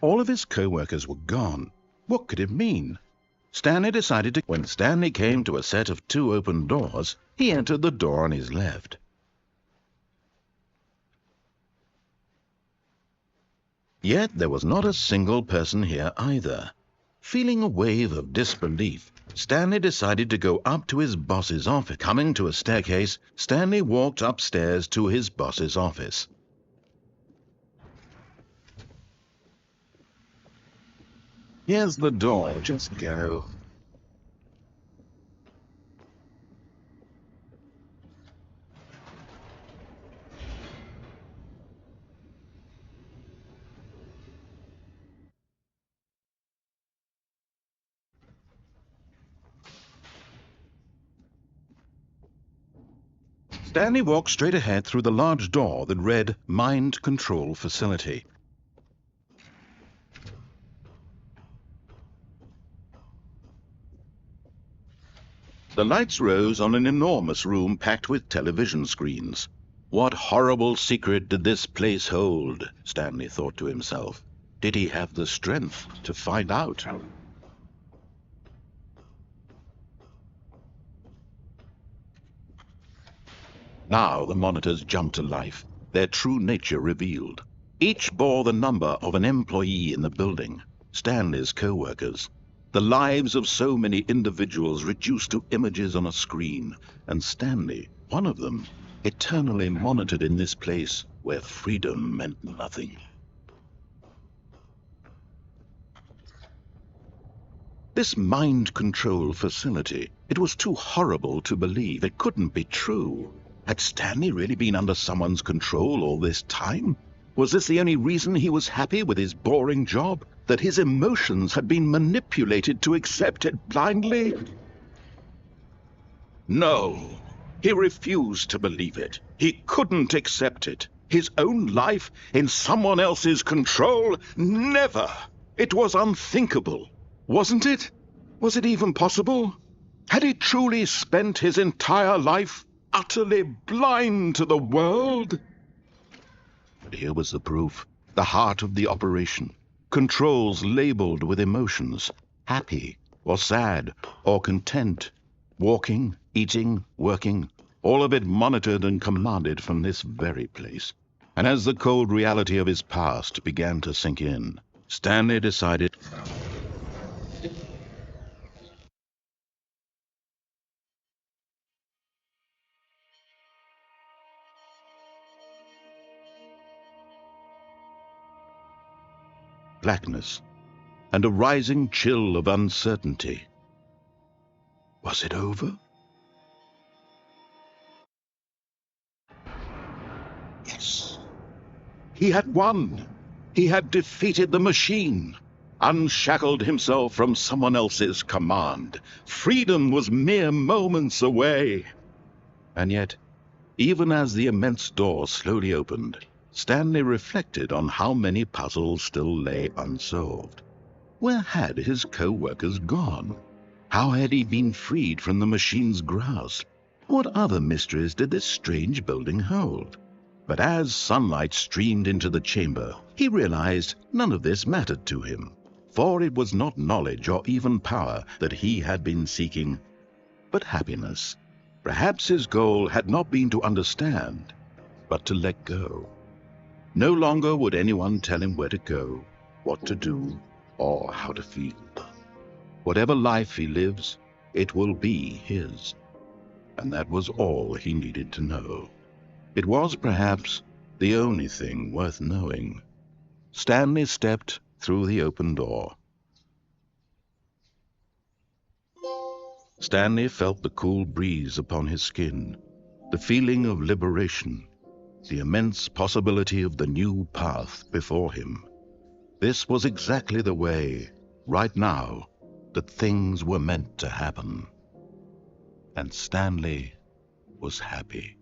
All of his co-workers were gone. What could it mean? Stanley decided to... When Stanley came to a set of 2 open doors, he entered the door on his left. Yet there was not a single person here either. Feeling a wave of disbelief, Stanley decided to go up to his boss's office. Coming to a staircase, Stanley walked upstairs to his boss's office. Here's the door, just go. Stanley walked straight ahead through the large door that read Mind Control Facility. The lights rose on an enormous room packed with television screens. What horrible secret did this place hold? Stanley thought to himself. Did he have the strength to find out? Now the monitors jumped to life, their true nature revealed. Each bore the number of an employee in the building, Stanley's co-workers. The lives of so many individuals reduced to images on a screen, and Stanley, one of them, eternally monitored in this place where freedom meant nothing. This mind control facility, it was too horrible to believe. It couldn't be true. Had Stanley really been under someone's control all this time? Was this the only reason he was happy with his boring job? That his emotions had been manipulated to accept it blindly? No, he refused to believe it. He couldn't accept it. His own life in someone else's control? Never! It was unthinkable. Wasn't it? Was it even possible? Had he truly spent his entire life utterly blind to the world? But here was the proof, the heart of the operation. Controls labeled with emotions, happy or sad or content, walking, eating, working, all of it monitored and commanded from this very place. And as the cold reality of his past began to sink in, Stanley decided... blackness, and a rising chill of uncertainty. Was it over? Yes. He had won. He had defeated the machine, unshackled himself from someone else's command. Freedom was mere moments away. And yet, even as the immense door slowly opened, Stanley reflected on how many puzzles still lay unsolved. Where had his co-workers gone? How had he been freed from the machine's grasp? What other mysteries did this strange building hold? But as sunlight streamed into the chamber, he realized none of this mattered to him, for it was not knowledge or even power that he had been seeking, but happiness. Perhaps his goal had not been to understand, but to let go. No longer would anyone tell him where to go, what to do, or how to feel. Whatever life he lives, it will be his. And that was all he needed to know. It was perhaps the only thing worth knowing. Stanley stepped through the open door. Stanley felt the cool breeze upon his skin, the feeling of liberation, the immense possibility of the new path before him. This was exactly the way, right now, that things were meant to happen. And Stanley was happy.